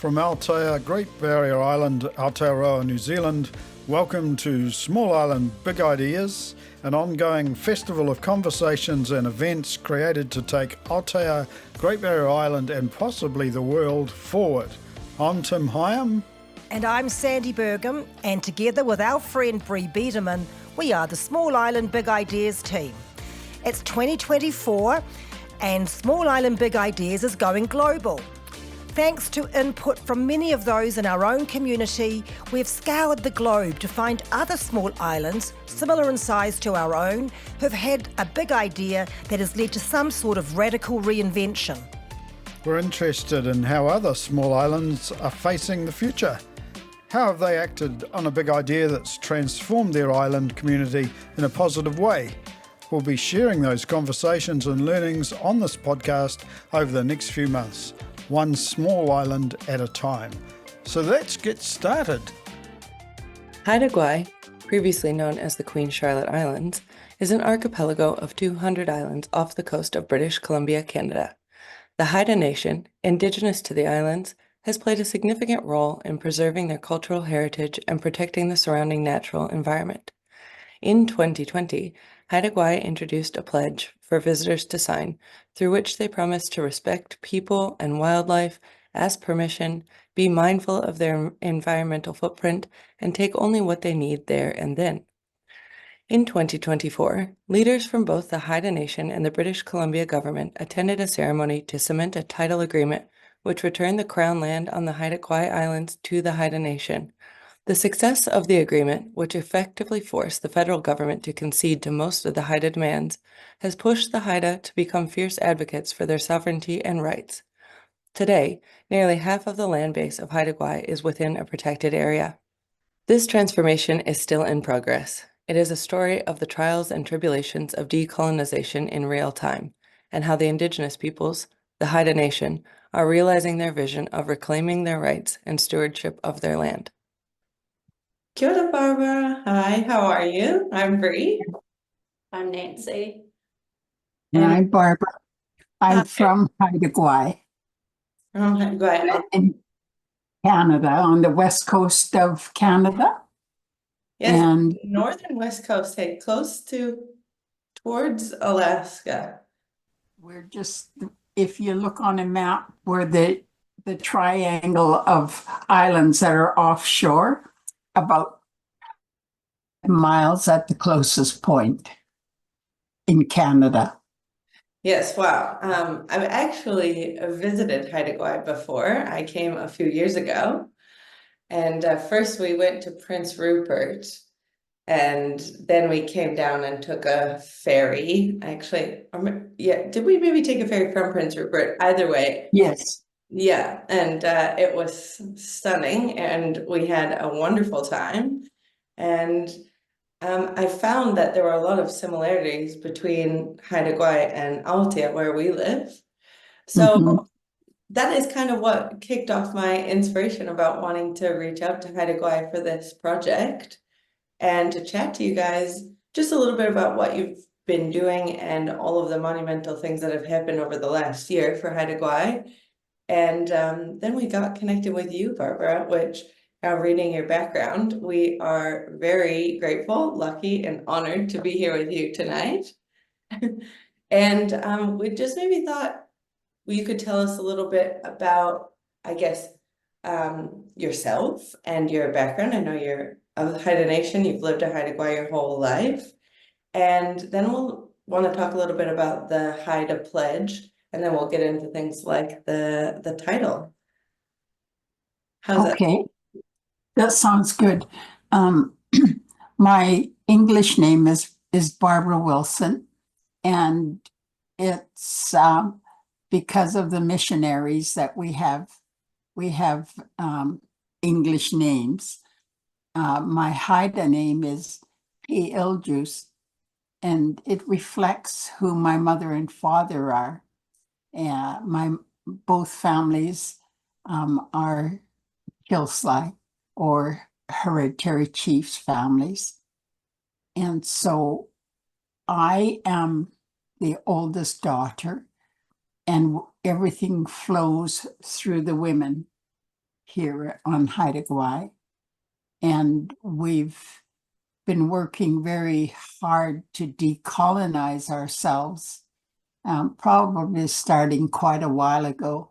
From Aotea Great Barrier Island, Aotearoa New Zealand, welcome to Small Island Big Ideas, an ongoing festival of conversations and events created to take Aotea Great Barrier Island and possibly the world forward. I'm Tim Higham. And I'm Sandy Burgham, and together with our friend Bree Biederman, we are the Small Island Big Ideas team. It's 2024, and Small Island Big Ideas is going global. Thanks to input from many of those in our own community, we've scoured the globe to find other small islands, similar in size to our own, who've had a big idea that has led to some sort of radical reinvention. We're interested in how other small islands are facing the future. How have they acted on a big idea that's transformed their island community in a positive way? We'll be sharing those conversations and learnings on this podcast over the next few months, one small island at a time. So let's get started. Haida Gwaii, previously known as the Queen Charlotte Islands, is an archipelago of 200 islands off the coast of British Columbia, Canada. The Haida Nation, indigenous to the islands, has played a significant role in preserving their cultural heritage and protecting the surrounding natural environment. In 2020, Haida Gwaii introduced a pledge for visitors to sign, through which they promise to respect people and wildlife, ask permission, be mindful of their environmental footprint, and take only what they need there and then. In 2024, leaders from both the Haida Nation and the British Columbia government attended a ceremony to cement a title agreement which returned the Crown land on the Haida Gwaii Islands to the Haida Nation. The success of the agreement, which effectively forced the federal government to concede to most of the Haida demands, has pushed the Haida to become fierce advocates for their sovereignty and rights. Today, nearly half of the land base of Haida Gwaii is within a protected area. This transformation is still in progress. It is a story of the trials and tribulations of decolonization in real time, and how the indigenous peoples, the Haida Nation, are realizing their vision of reclaiming their rights and stewardship of their land. Kia ora, Barbara. Hi, how are you? I'm Bree. I'm Nancy. And I'm Barbara. I'm from Haida Gwaii. From Haida Gwaii. In Canada, on the west coast of Canada. Yes, and northern west coast, hey, close towards Alaska. We're just, if you look on a map, we're the triangle of islands that are offshore, about miles at the closest point in Canada. Yes, wow. I've actually visited Haida Gwaii before. I came a few years ago. And first we went to Prince Rupert, and then we came down and took a ferry. Actually, did we maybe take a ferry from Prince Rupert? Either way. Yes. Yeah, and it was stunning, and we had a wonderful time. And I found that there were a lot of similarities between Haida Gwaii and Aotea, where we live. So that is kind of what kicked off my inspiration about wanting to reach out to Haida Gwaii for this project and to chat to you guys just a little bit about what you've been doing and all of the monumental things that have happened over the last year for Haida Gwaii. And then we got connected with you, Barbara, which reading your background, we are very grateful, lucky, and honored to be here with you tonight. And we just maybe thought you could tell us a little bit about, I guess, yourself and your background. I know you're of the Haida Nation, you've lived at Haida Gwaii your whole life. And then we'll want to talk a little bit about the Haida Pledge, and then we'll get into things like the title. How's that? Okay, that sounds good. My English name is Barbara Wilson, and it's because of the missionaries that we have English names. My Haida name is P. Ildjus, and it reflects who my mother and father are. Both families are Kilsly or hereditary chiefs families. And so I am the oldest daughter, and everything flows through the women. here on Haida Gwaii. And we've been working very hard to decolonize ourselves, probably starting quite a while ago,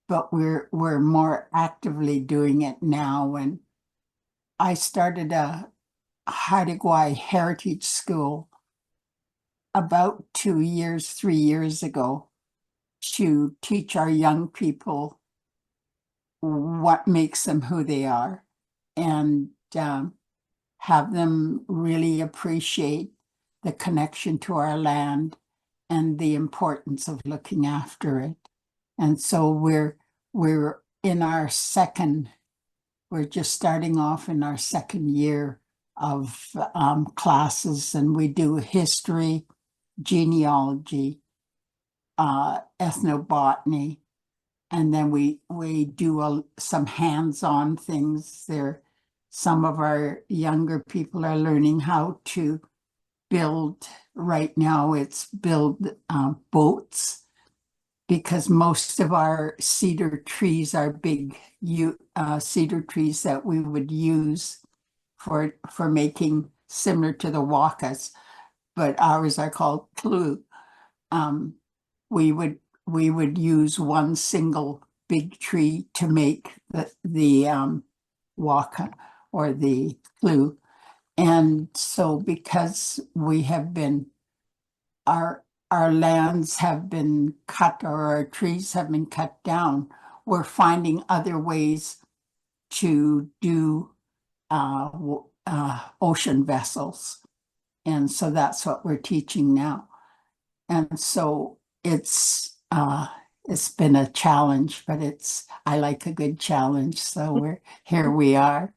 but we're more actively doing it now. And I started a Haida Gwaii Heritage School about 3 years ago to teach our young people what makes them who they are, and have them really appreciate the connection to our land and the importance of looking after it. And so we're in our we're just starting off in our second year of classes, and we do history, genealogy, ethnobotany, and then we do some hands-on things there. Some of our younger people are learning how to build. Right now it's build boats, because most of our cedar trees are big cedar trees that we would use for making, similar to the wakas, but ours are called clue. We would use one single big tree to make the waka or the clue. And so because we have been, our lands have been cut, or our trees have been cut down, we're finding other ways to do ocean vessels. And so that's what we're teaching now. And so it's been a challenge, but I like a good challenge. So here we are.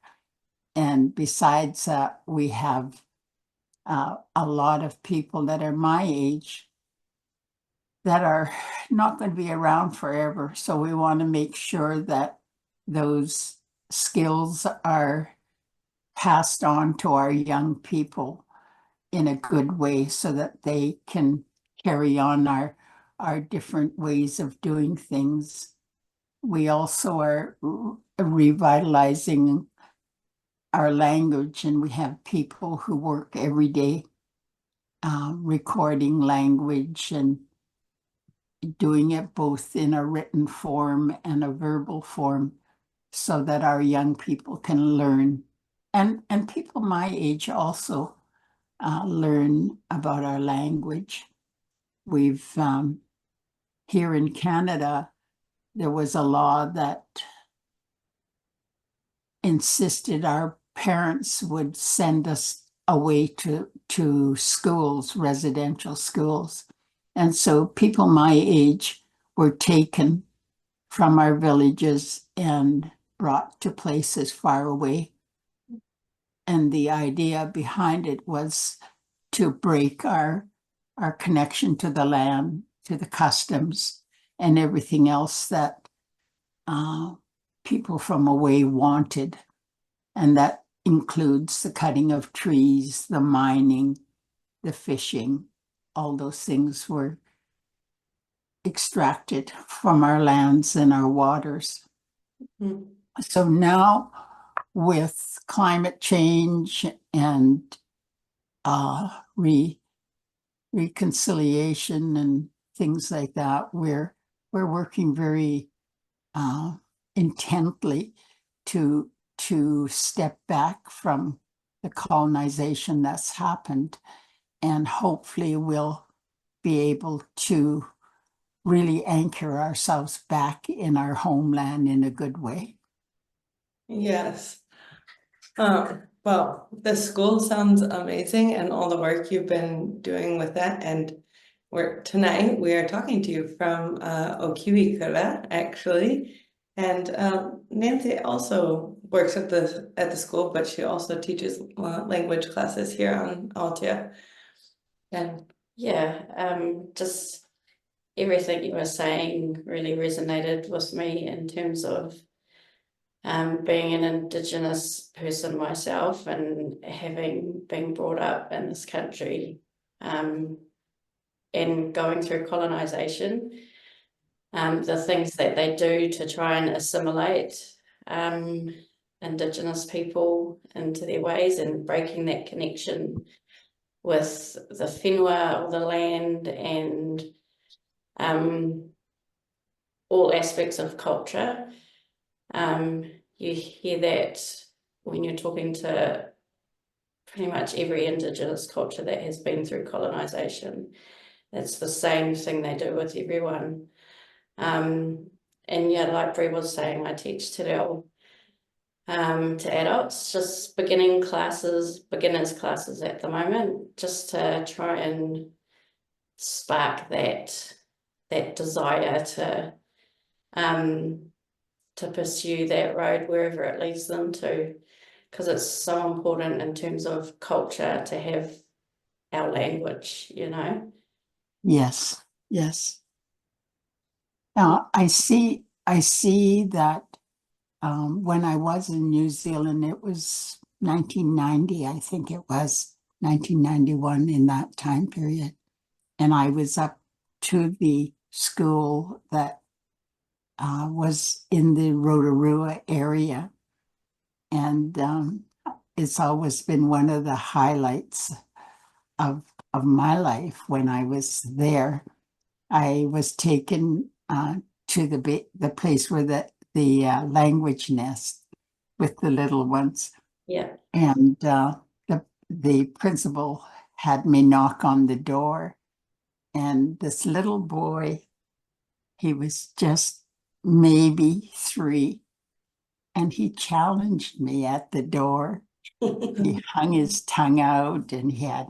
And besides that, we have a lot of people that are my age that are not going to be around forever. So we want to make sure that those skills are passed on to our young people in a good way, so that they can carry on our different ways of doing things. We also are revitalizing our language, and we have people who work every day recording language and doing it both in a written form and a verbal form, so that our young people can learn, and people my age also learn about our language. We've here in Canada, there was a law that insisted our parents would send us away to schools, residential schools. And so people my age were taken from our villages and brought to places far away. And the idea behind it was to break our connection to the land, to the customs, and everything else that people from away wanted. And that includes the cutting of trees, the mining, the fishing. All those things were extracted from our lands and our waters. Mm-hmm. So now, with climate change and reconciliation and things like that, we're working very intently to step back from the colonization that's happened, and hopefully we'll be able to really anchor ourselves back in our homeland in a good way. Yes. Well, the school sounds amazing, and all the work you've been doing with that. And tonight we are talking to you from Okiwikura, actually. And Nancy also works at the school, but she also teaches language classes here on Aotea. And yeah, just everything you were saying really resonated with me in terms of being an Indigenous person myself, and having been brought up in this country and going through colonization. The things that they do to try and assimilate Indigenous people into their ways and breaking that connection with the whenua or the land and all aspects of culture. You hear that when you're talking to pretty much every Indigenous culture that has been through colonisation. It's the same thing they do with everyone. And yeah, like Bree was saying, I teach te reo to adults, just beginners classes at the moment, just to try and spark that desire to pursue that road wherever it leads them to, because it's so important in terms of culture to have our language, you know. Yes, yes. Now I see that when I was in New Zealand, it was 1990, I think it was 1991, in that time period. And I was up to the school that was in the Rotorua area. And it's always been one of the highlights of my life when I was there. I was taken to the place where the language nest with the little ones. Yeah. And the principal had me knock on the door. And this little boy, he was just maybe 3, and he challenged me at the door. He hung his tongue out and he had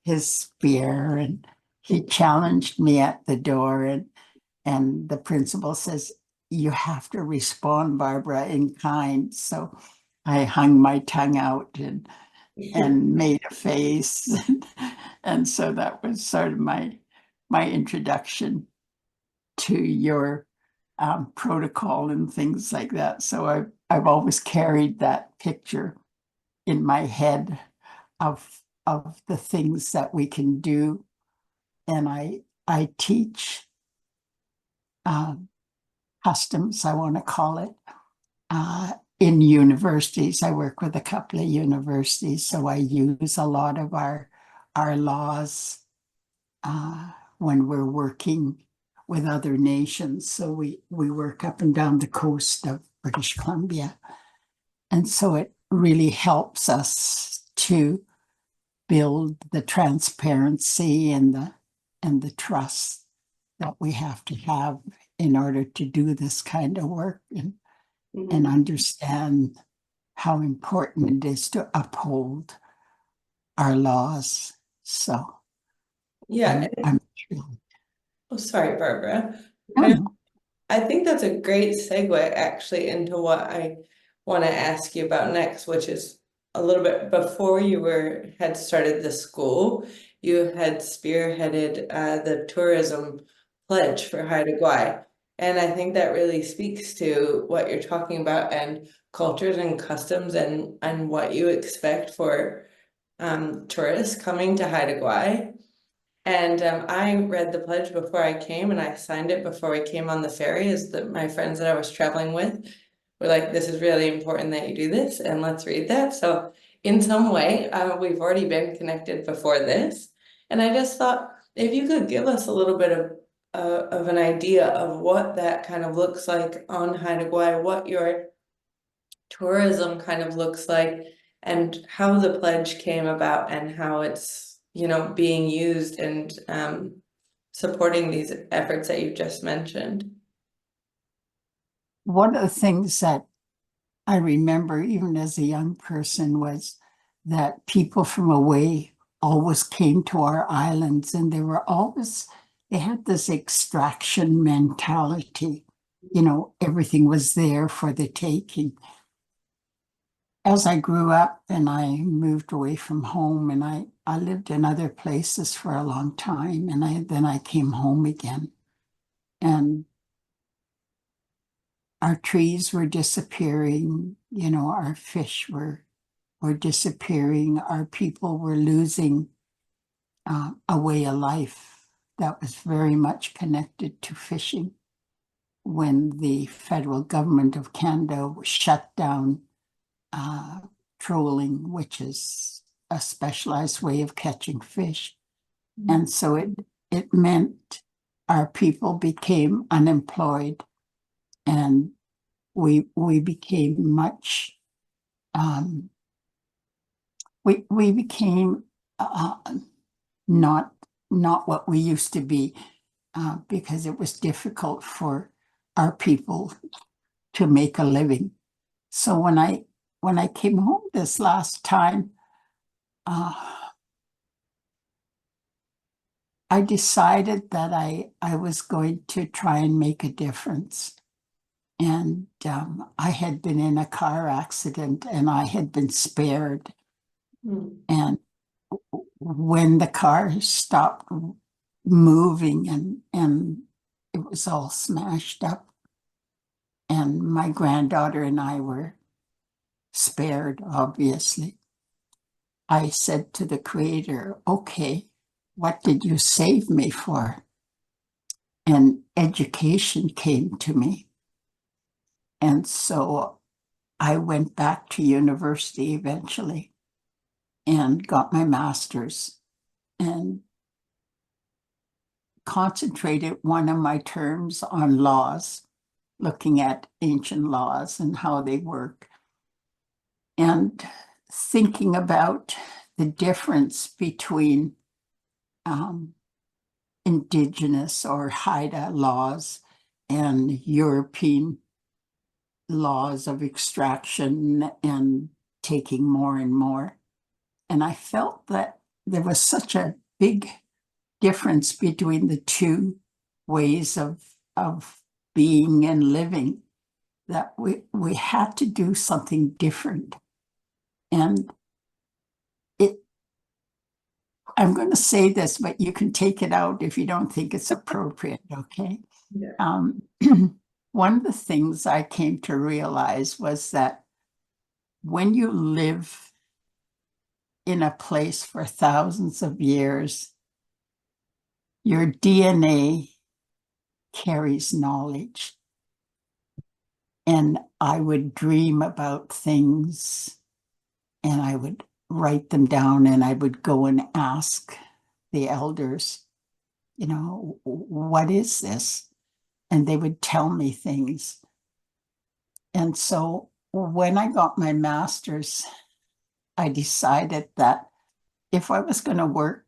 his spear, and he challenged me at the door, and the principal says, "You have to respond, Barbara, in kind." So I hung my tongue out and made a face. And so that was sort of my introduction to your protocol and things like that. So I've always carried that picture in my head of the things that we can do. And I teach customs, I want to call it, in universities. I work with a couple of universities, so I use a lot of our laws when we're working with other nations. So we work up and down the coast of British Columbia. And so it really helps us to build the transparency and the trust that we have to have in order to do this kind of work, and understand how important it is to uphold our laws. So Yeah. I'm Oh, sorry, Barbara. no, I think that's a great segue actually into what I want to ask you about next, which is a little bit before you had started the school, you had spearheaded the tourism pledge for Haida Gwaii. And I think that really speaks to what you're talking about, and cultures and customs, and what you expect for tourists coming to Haida Gwaii. And I read the pledge before I came, and I signed it before we came on the ferry. My friends that I was traveling with were like, "This is really important that you do this, and let's read that." So in some way, we've already been connected before this. And I just thought, if you could give us a little bit of an idea of what that kind of looks like on Haida Gwaii, what your tourism kind of looks like, and how the pledge came about, and how it's being used, and supporting these efforts that you've just mentioned. one of the things that I remember even as a young person was that people from away always came to our islands, and they had this extraction mentality. Everything was there for the taking. As I grew up and I moved away from home, and I lived in other places for a long time, and then I came home again, and our trees were disappearing, our fish were disappearing, our people were losing a way of life that was very much connected to fishing. when the federal government of Canada shut down trolling, which is a specialized way of catching fish. And so it meant our people became unemployed, and we became much we became not what we used to be, because it was difficult for our people to make a living. So when I came home this last time, I decided that I was going to try and make a difference. And I had been in a car accident and I had been spared. And when the car stopped moving and it was all smashed up, and my granddaughter and I were spared, obviously, I said to the Creator, okay, what did you save me for? And education came to me. And so I went back to university eventually and got my master's and concentrated one of my terms on laws, looking at ancient laws and how they work, and thinking about the difference between Indigenous or Haida laws and European laws of extraction and taking more and more. And I felt that there was such a big difference between the two ways of being and living that we had to do something different. And I'm going to say this, but you can take it out if you don't think it's appropriate, okay? Yeah. One of the things I came to realize was that when you live in a place for thousands of years, your DNA carries knowledge. And I would dream about things and I would write them down and I would go and ask the elders, what is this? And they would tell me things. And so when I got my master's, I decided that if I was going to work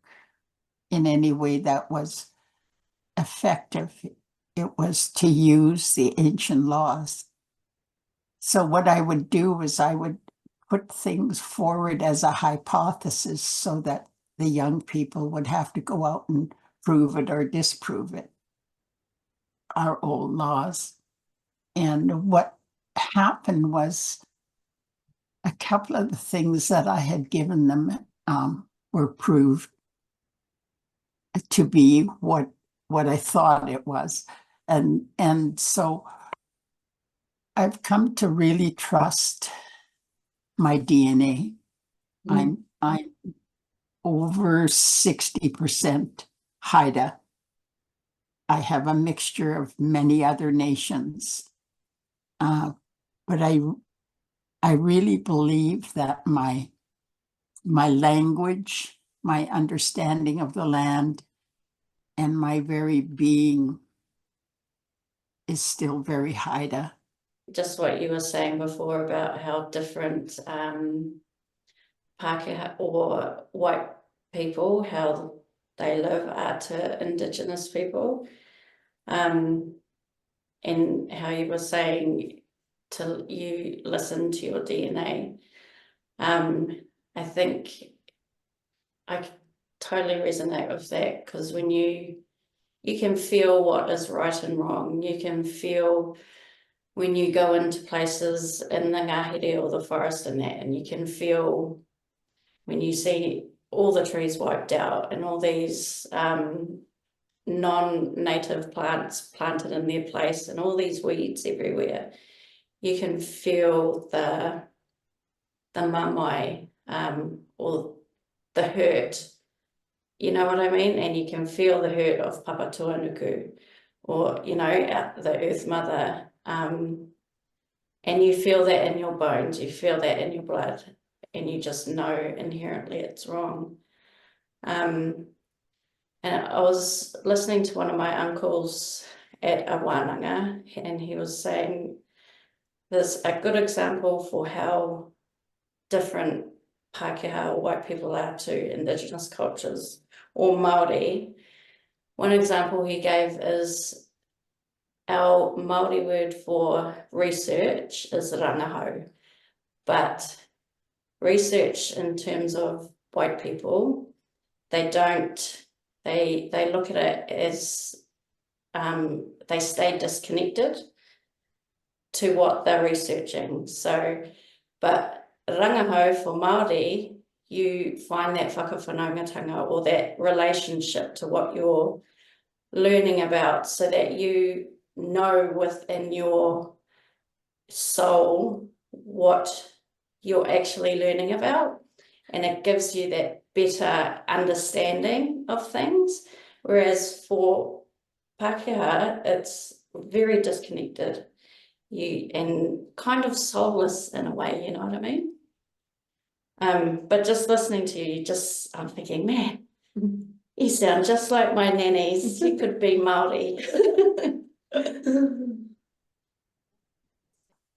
in any way that was effective, it was to use the ancient laws. So what I would do is I would put things forward as a hypothesis so that the young people would have to go out and prove it or disprove it, our old laws. And what happened was a couple of the things that I had given them were proved to be what I thought it was. And so I've come to really trust my DNA. I'm over 60% Haida. I have a mixture of many other nations. But I really believe that my language, my understanding of the land, and my very being is still very Haida. Just what you were saying before about how different Pākehā or white people, how they live are to Indigenous people, and how you were saying to you listen to your DNA. I think I totally resonate with that, because when you can feel what is right and wrong. You can feel when you go into places in the ngahere or the forest and that, and you can feel when you see all the trees wiped out and all these non-native plants planted in their place and all these weeds everywhere, you can feel the mamai or the hurt, you know what I mean? And you can feel the hurt of Papatuanuku or, you know, the Earth Mother. And you feel that in your bones, you feel that in your blood, and you just know inherently it's wrong. And I was listening to one of my uncles at a wānanga, and he was saying there's a good example for how different Pākehā or white people are to Indigenous cultures or Māori. One example he gave is our Māori word for research is rangahau, but research in terms of white people, they look at it as they stay disconnected to what they're researching. So, but rangahau for Māori, you find that whakawhanaungatanga or that relationship to what you're learning about, so that you know within your soul what you're actually learning about, and it gives you that better understanding of things. Whereas for Pākehā, it's very disconnected, and kind of soulless in a way, you know what I mean? But just listening to you, I'm thinking, man, you sound just like my nannies. You could be Māori.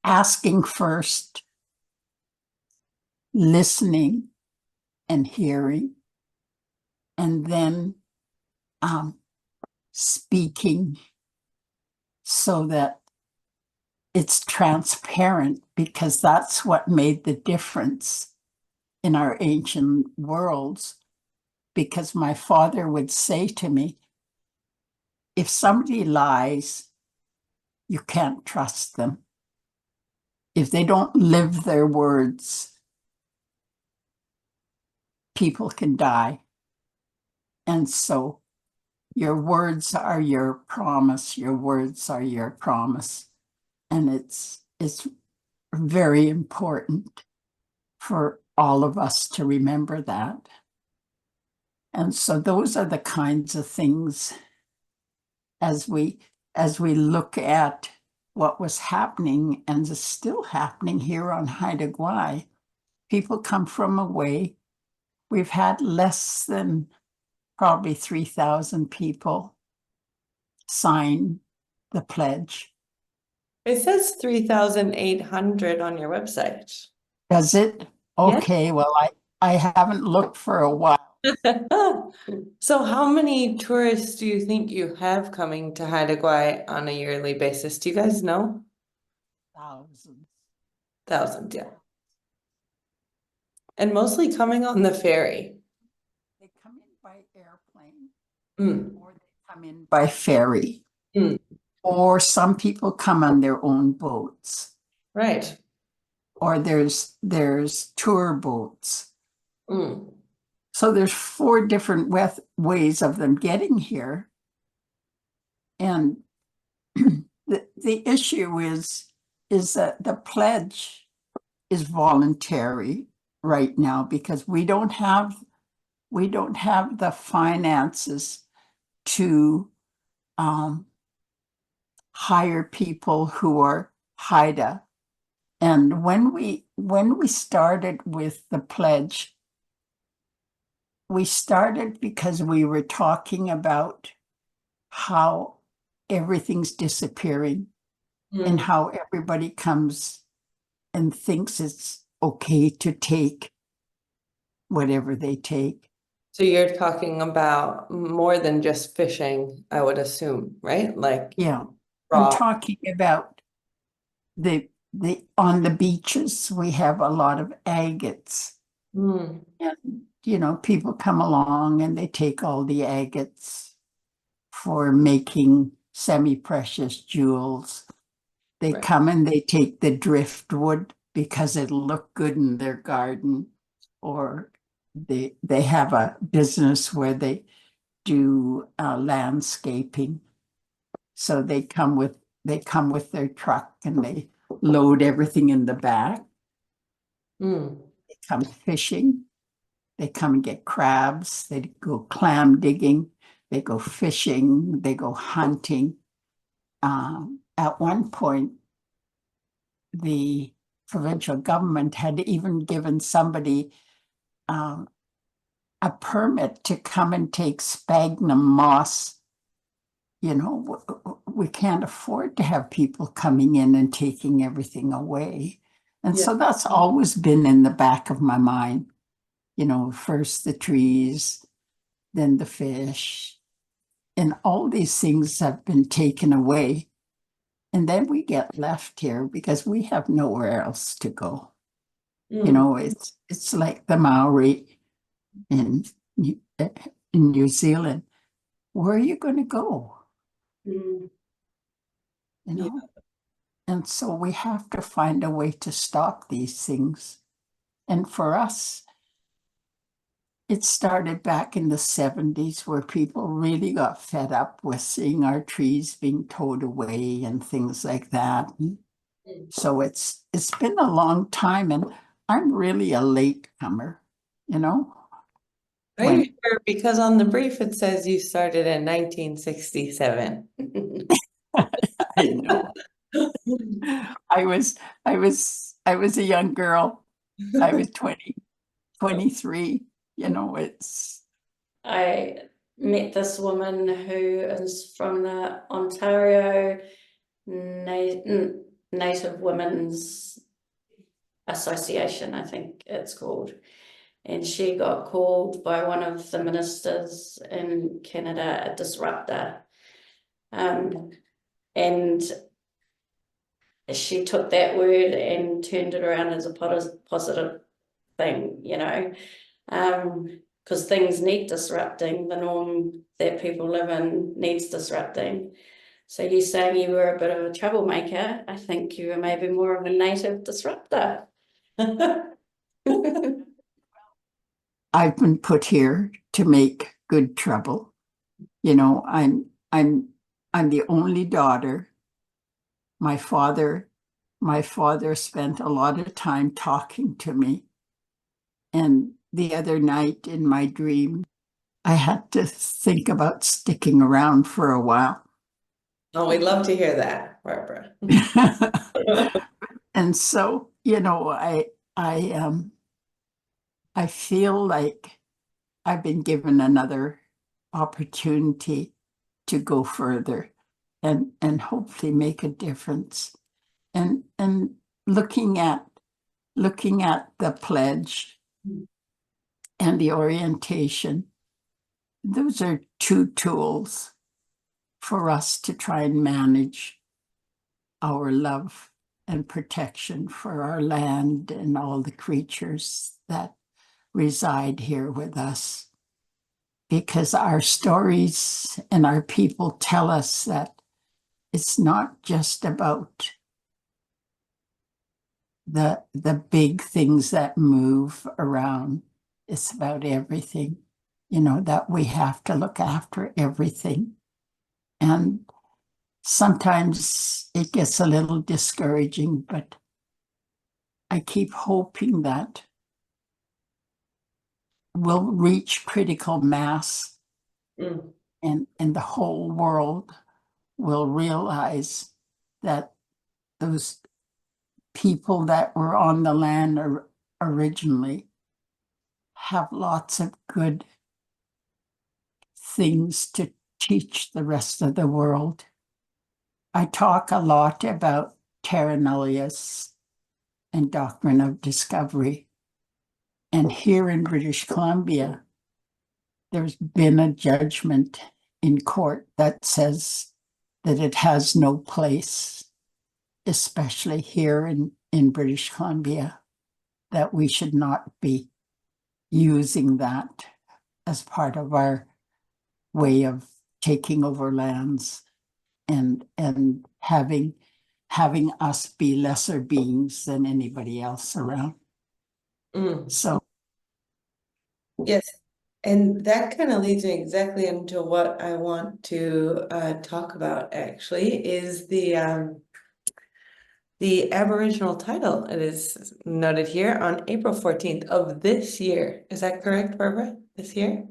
Asking first, listening and hearing, and then speaking so that it's transparent, because that's what made the difference in our ancient worlds. Because my father would say to me, if somebody lies, you can't trust them. If they don't live their words, people can die. And so your words are your promise. Your words are your promise. And it's very important for all of us to remember that. And so those are the kinds of things, as we look at what was happening and is still happening here on Haida Gwaii. People come from away. We've had less than probably 3,000 people sign the pledge. It says 3,800 on your website. Does it? Okay, yeah. Well, I haven't looked for a while. So how many tourists do you think you have coming to Haida Gwaii on a yearly basis? Do you guys know? Thousands, yeah. And mostly coming on the ferry. They come in by airplane, or they come in by ferry, or some people come on their own boats. Right. Or there's tour boats. So there's 4 different ways of them getting here. And the issue is that the pledge is voluntary right now, because we don't have the finances to hire people who are Haida. And when we started with the pledge, we started because we were talking about how everything's disappearing and how everybody comes and thinks it's okay to take whatever they take. So you're talking about more than just fishing, I would assume, right? Like, yeah, I'm talking about on the beaches, we have a lot of agates. And, you know, people come along and they take all the agates for making semi-precious jewels. They come and they take the driftwood because it'll look good in their garden, or they have a business where they do landscaping. So they come with their truck and they load everything in the back. They come fishing. They come and get crabs. They go clam digging. They go fishing. They go hunting. at one point, the provincial government had even given somebody a permit to come and take sphagnum moss. You know, we can't afford to have people coming in and taking everything away. And so that's always been in the back of my mind. You know, first the trees, then the fish, and all these things have been taken away. And then we get left here because we have nowhere else to go. You know, it's like the Maori in New Zealand. Where are you going to go? You know? And so we have to find a way to stop these things. And for us, it started back in the 70s where people really got fed up with seeing our trees being towed away and things like that. So it's been a long time, and I'm really a latecomer, you know. Are you sure? Because on the brief it says you started in 1967. I know. I was a young girl. I was 23. You know, I met this woman who is from the Ontario Native Women's Association, I think it's called. And she got called by one of the ministers in Canada a disruptor. And she took that word and turned it around as a positive thing, you know, because things need disrupting. The norm that people live in needs disrupting. So you're saying you were a bit of a troublemaker. I think you were maybe more of a native disruptor. I've been put here to make good trouble. You know, I'm the only daughter. My father spent a lot of time talking to me. And the other night in my dream, I had to think about sticking around for a while. Oh, we'd love to hear that, Barbara. And so, you know, I feel like I've been given another opportunity to go further and hopefully make a difference. And looking at the pledge and the orientation, those are two tools for us to try and manage our love and protection for our land and all the creatures that reside here with us. Because our stories and our people tell us that it's not just about the big things that move around. It's about everything, you know, that we have to look after everything. And sometimes it gets a little discouraging, but I keep hoping that we'll reach critical mass and the whole world will realize that those people that were on the land originally have lots of good things to teach the rest of the world. I talk a lot about terra nullius and doctrine of discovery. And here in British Columbia, there's been a judgment in court that says that it has no place, especially here in British Columbia, that we should not be using that as part of our way of taking over lands and having us be lesser beings than anybody else around. So yes, and that kind of leads me exactly into what I want to talk about, actually, is the Aboriginal title. It is noted here on April 14th of this year. Is that correct, Barbara? This year?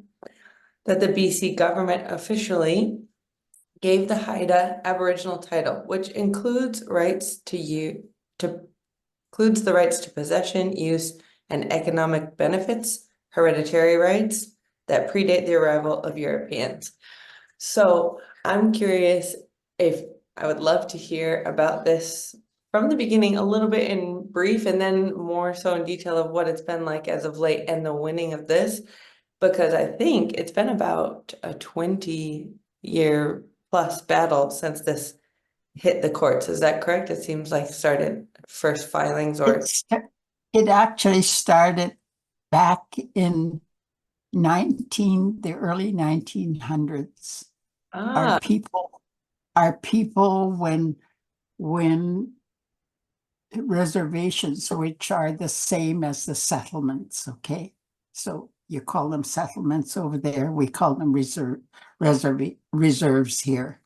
That the BC government officially gave the Haida Aboriginal title, which includes rights includes the rights to possession, use, and economic benefits, hereditary rights that predate the arrival of Europeans. So I'm curious if I would love to hear about this from the beginning, a little bit in brief, and then more so in detail of what it's been like as of late and the winning of this, because I think it's been about a 20-year plus battle since this hit the courts. Is that correct? It seems like started first filings or It actually started back in the early 1900s. Our people when reservations, which are the same as the settlements, okay? So you call them settlements over there, we call them reserves here.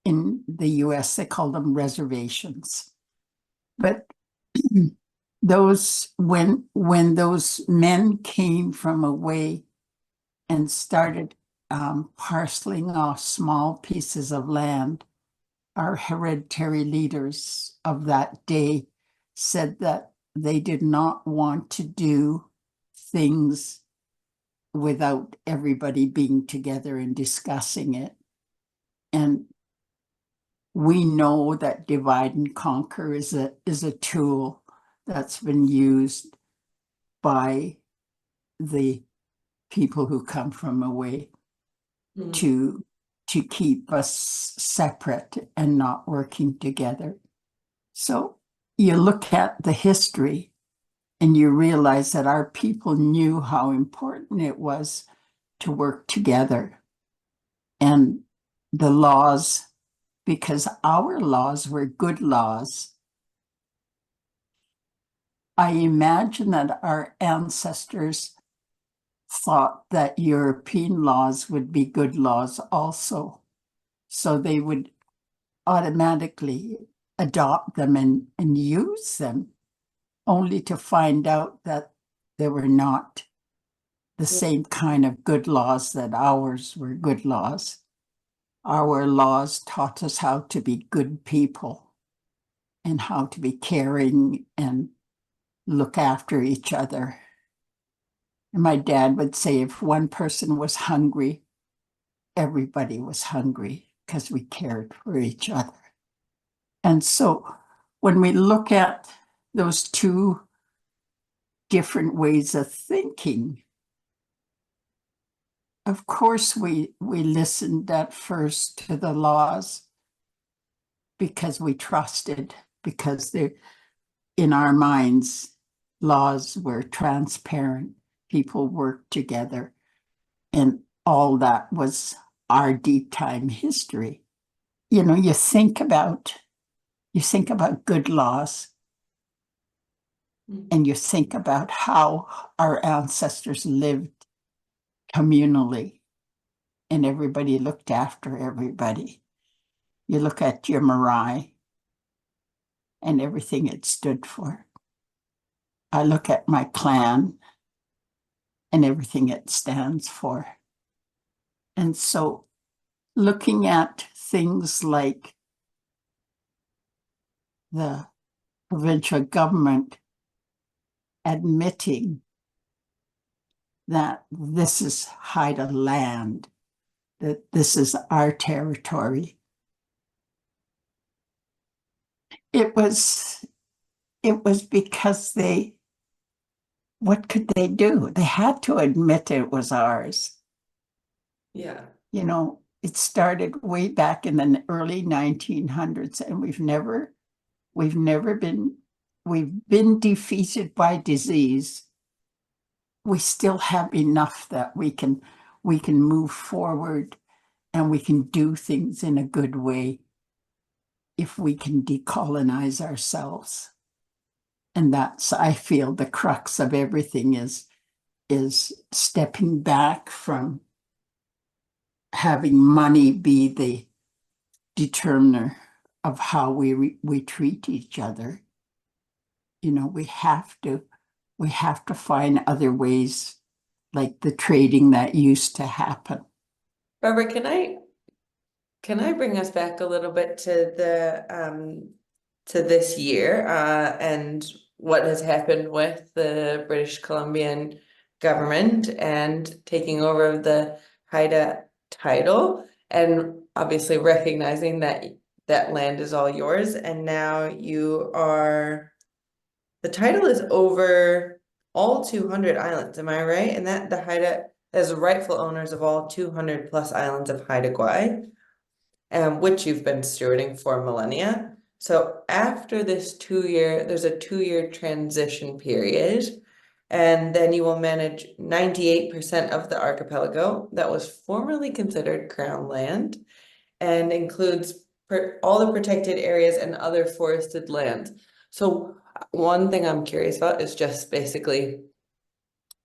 In the US, they call them reservations. But when those men came from away and started parceling off small pieces of land, our hereditary leaders of that day said that they did not want to do things without everybody being together and discussing it. And we know that divide and conquer is a tool that's been used by the people who come from away to keep us separate and not working together. So you look at the history and you realize that our people knew how important it was to work together. And the laws, because our laws were good laws, I imagine that our ancestors thought that European laws would be good laws also. So they would automatically adopt them and use them, only to find out that they were not the same kind of good laws, that ours were good laws. Our laws taught us how to be good people and how to be caring and look after each other. And my dad would say if one person was hungry, everybody was hungry because we cared for each other. And so when we look at those two different ways of thinking, of course we listened at first to the laws because we trusted, because in our minds, laws were transparent, people worked together, and all that was our deep time history. You know, you think about good laws, and you think about how our ancestors lived communally, and everybody looked after everybody. You look at your marae and everything it stood for. I look at my clan and everything it stands for. And so looking at things like the provincial government admitting that this is Haida land, that this is our territory. It was because what could they do? They had to admit it was ours. Yeah. You know, it started way back in the early 1900s, and we've been defeated by disease. We still have enough that we can move forward and we can do things in a good way if we can decolonize ourselves. And that's, I feel, the crux of everything is stepping back from having money be the determiner of how we treat each other. You know, we have to find other ways, like the trading that used to happen. Barbara, can can I bring us back a little bit to to this year and what has happened with the British Columbian government and taking over the Haida title, and obviously recognizing that that land is all yours, and now the title is over all 200 islands, am I right? And that the Haida is rightful owners of all 200 plus islands of Haida Gwaii, which you've been stewarding for millennia. So after this there's a 2-year transition period, and then you will manage 98% of the archipelago that was formerly considered crown land and includes all the protected areas and other forested lands. So one thing I'm curious about is just basically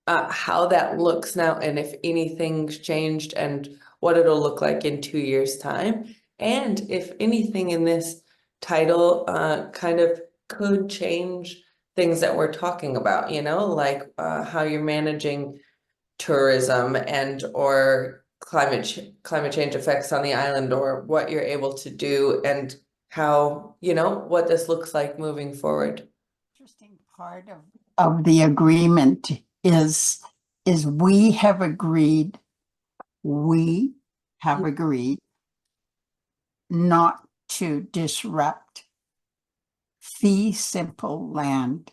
how that looks now, and if anything's changed, and what it'll look like in 2 years' time, and if anything in this title kind of could change things that we're talking about, like how you're managing tourism and or climate change effects on the island, or what you're able to do, and how, what this looks like moving forward. Interesting part of the agreement is we have agreed not to disrupt fee simple land.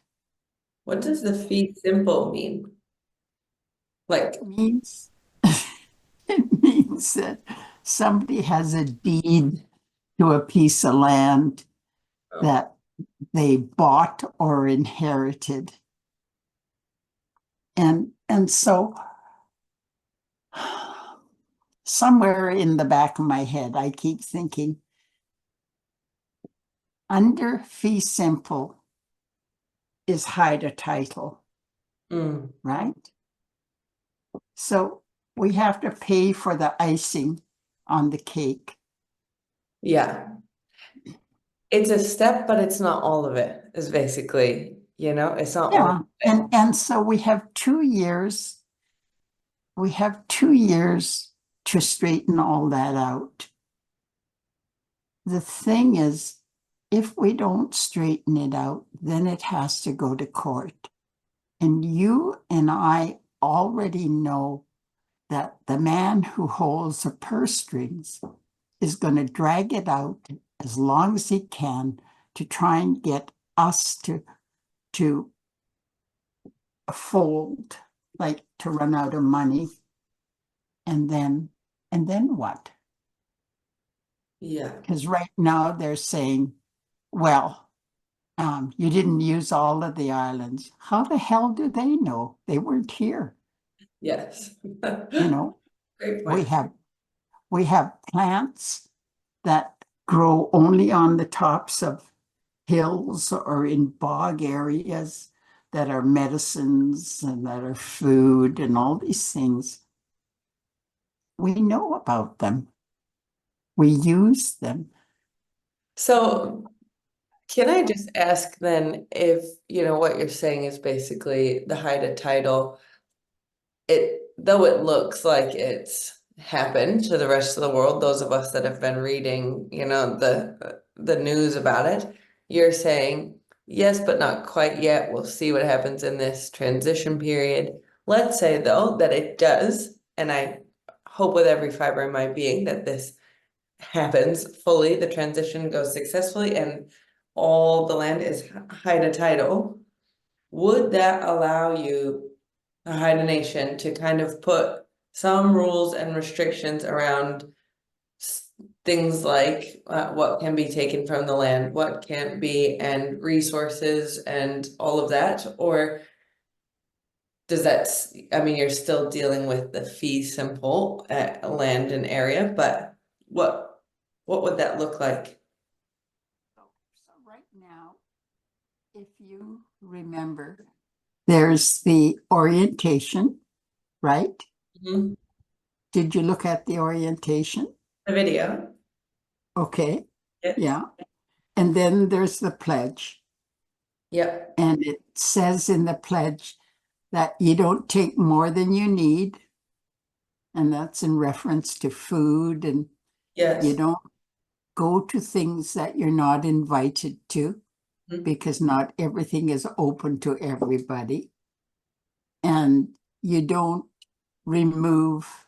What does the fee simple mean? Like, It means that somebody has a deed to a piece of land that they bought or inherited. And so somewhere in the back of my head, I keep thinking, under fee simple is Haida title, right? So we have to pay for the icing on the cake. Yeah. It's a step, but it's not all of it, is basically, it's not all of it. And so we have 2 years. We have 2 years to straighten all that out. The thing is, if we don't straighten it out, then it has to go to court. And you and I already know that the man who holds the purse strings is going to drag it out as long as he can to try and get us to fold, like to run out of money. And then what? Yeah. Because right now they're saying, well, you didn't use all of the islands. How the hell do they know? They weren't here. Yes. Great point. We have plants that grow only on the tops of hills or in bog areas that are medicines and that are food and all these things. We know about them. We use them. So can I just ask then if, what you're saying is basically the Haida title, though it looks like it's happened to the rest of the world, those of us that have been reading, the news about it, you're saying, yes, but not quite yet. We'll see what happens in this transition period. Let's say, though, that it does, and I hope with every fiber in my being that this happens fully, the transition goes successfully, and all the land is Haida title. Would that allow you, a Haida Nation, to kind of put some rules and restrictions around things like what can be taken from the land, what can't be, and resources and all of that? Or does that, you're still dealing with the fee simple land and area, but what would that look like? So right now, if you remember, there's the orientation, right? Mm-hmm. Did you look at the orientation? The video. Okay. Yes. Yeah. And then there's the pledge. Yep. And it says in the pledge that you don't take more than you need. And that's in reference to food and Yes. You don't go to things that you're not invited to, because not everything is open to everybody. And you don't remove,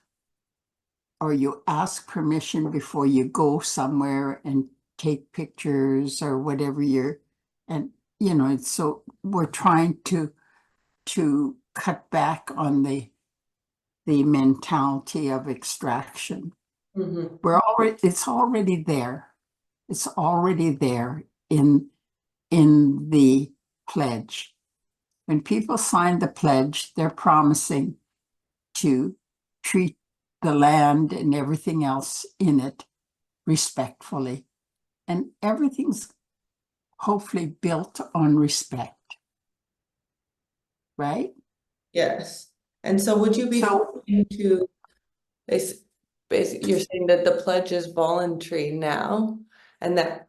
or you ask permission before you go somewhere and take pictures or whatever and so we're trying to cut back on the mentality of extraction. It's already there. It's already there in the pledge. When people sign the pledge, they're promising to treat the land and everything else in it respectfully. And everything's hopefully built on respect. Right? Yes. And so would you be into basically you're saying that the pledge is voluntary now, and that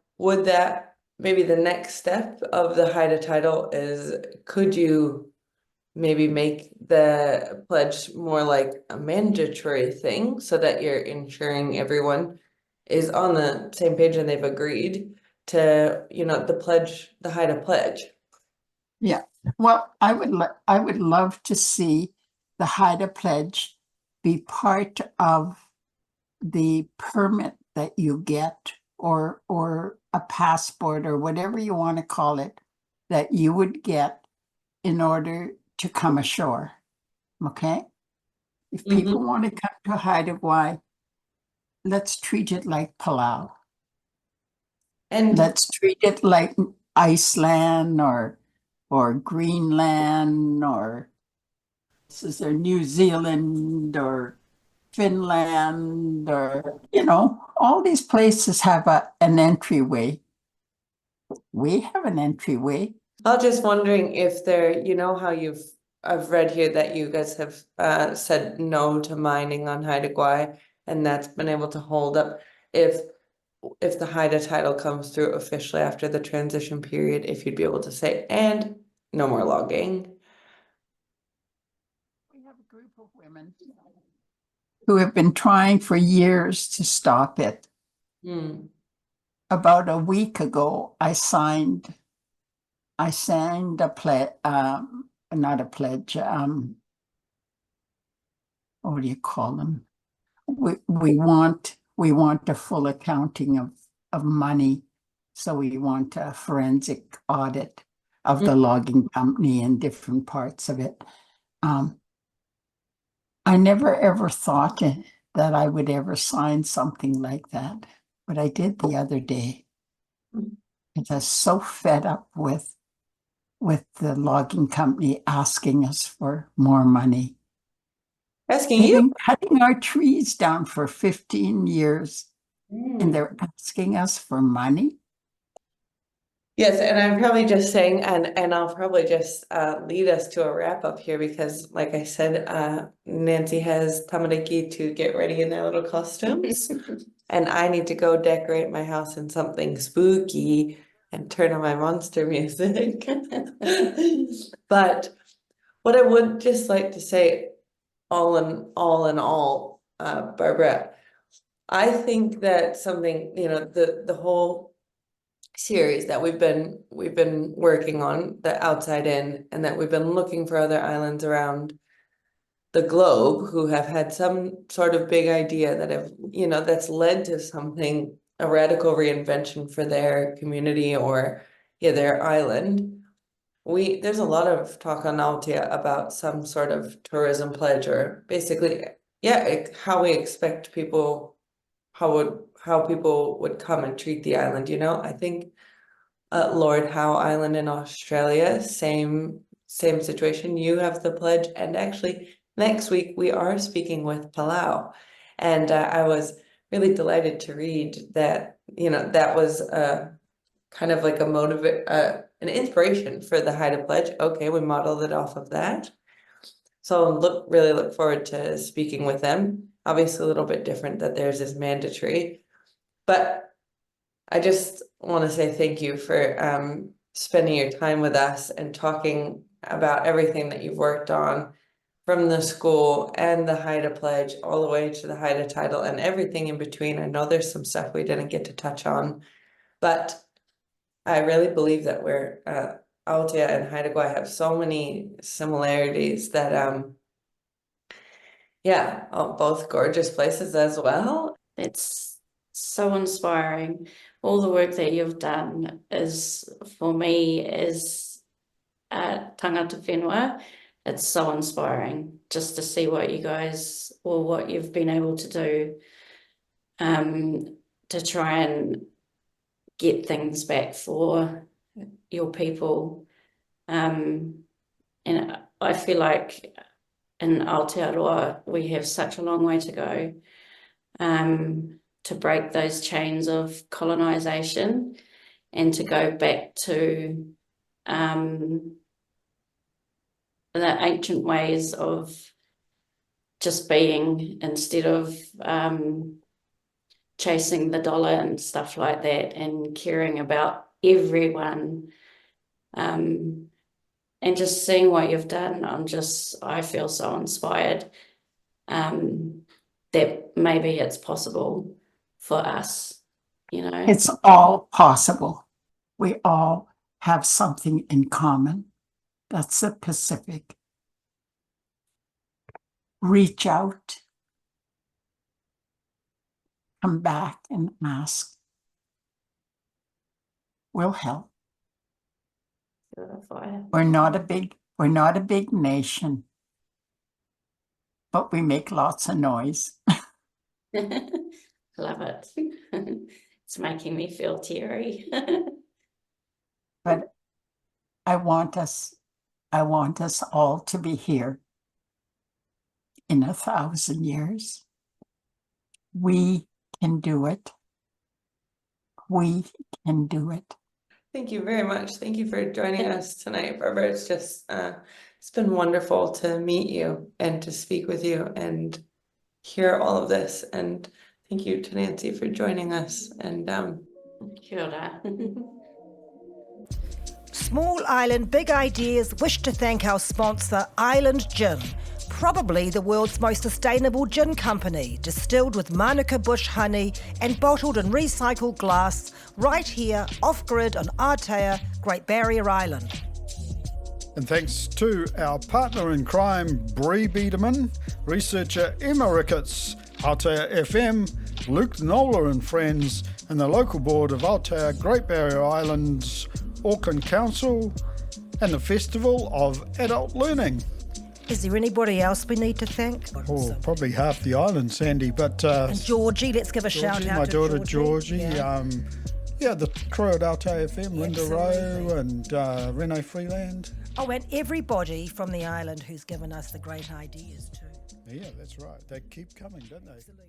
maybe the next step of the Haida title is, could you maybe make the pledge more like a mandatory thing so that you're ensuring everyone is on the same page and they've agreed to, the Haida pledge? Yeah. Well, I would love to see the Haida pledge be part of the permit that you get, or a passport, or whatever you want to call it, that you would get in order to come ashore. Okay? If people want to come to Haida Gwaii, let's treat it like Palau. And let's treat it like Iceland or Greenland, or New Zealand or Finland, or all these places have an entryway. We have an entryway. I was just wondering if how I've read here that you guys have said no to mining on Haida Gwaii, and that's been able to hold up. If the Haida title comes through officially after the transition period, if you'd be able to say, and no more logging. We have a group of women who have been trying for years to stop it. About a week ago, I signed a pledge, not a pledge, what do you call them? We want a full accounting of money. So we want a forensic audit of the logging company and different parts of it. I never ever thought that I would ever sign something like that, but I did the other day. Because I was so fed up with the logging company asking us for more money. Asking They've you? been cutting our trees down for 15 years, and they're asking us for money. Yes, and I'm probably just saying, and I'll probably just lead us to a wrap up here, because like I said, Nancy has tamariki to get ready in their little costumes, and I need to go decorate my house in something spooky and turn on my monster music. But what I would just like to say, all in all, Barbara, I think that something, the whole series that we've been working on, the outside in, and that we've been looking for other islands around the globe who have had some sort of big idea that have, that's led to something, a radical reinvention for their community or their island. There's a lot of talk on Aotea about some sort of tourism pledge, or basically, how we expect people, how people would come and treat the island. I think Lord Howe Island in Australia, same situation. You have the pledge, and actually next week we are speaking with Palau, and I was really delighted to read that that was kind of like an inspiration for the Haida pledge. Okay, we modeled it off of that. So really look forward to speaking with them. Obviously a little bit different that theirs is mandatory, but I just want to say thank you for spending your time with us and talking about everything that you've worked on. from the school and the Haida Pledge all the way to the Haida title and everything in between. I know there's some stuff we didn't get to touch on, but I really believe that we're Aotea and Haida Gwaii have so many similarities that yeah, both gorgeous places as well. It's so inspiring. All the work that you've done is, for me, is tangata whenua. It's so inspiring just to see what you guys, or what you've been able to do to try and get things back for your people. And I feel like in Aotearoa we have such a long way to go to break those chains of colonisation and to go back to the ancient ways of just being, instead of chasing the dollar and stuff like that, and caring about everyone, and just seeing what you've done. I feel so inspired that maybe it's possible for us, you know. It's all possible. We all have something in common. That's the Pacific. Reach out. Come back and ask. We'll help. We're not a big nation, but we make lots of noise. Love it. It's making me feel teary. But I want us all to be here in 1,000 years. We can do it. We can do it. Thank you very much. Thank you for joining us tonight, Barbara. It's just, it's been wonderful to meet you and to speak with you and hear all of this. And thank you to Nancy for joining us. And Kia ora. Small Island Big Ideas wish to thank our sponsor, Island Gin, probably the world's most sustainable gin company, distilled with Manuka bush honey and bottled in recycled glass right here off-grid on Aotea Great Barrier Island. And thanks to our partner in crime, Bree Biederman, researcher Emma Ricketts, Aotea FM, Luke Nola and friends, and the local board of Aotea Great Barrier Island's Auckland Council, and the Festival of Adult Learning. Is there anybody else we need to thank? Oh, probably half the island, Sandy, but... and Georgie, let's give a shout out my to daughter Georgie. Yeah. The crew at Aotea FM, Linda Absolutely. Rowe and Renee Freeland. Oh, and everybody from the island who's given us the great ideas too. Yeah, that's right. They keep coming, don't they? Absolutely.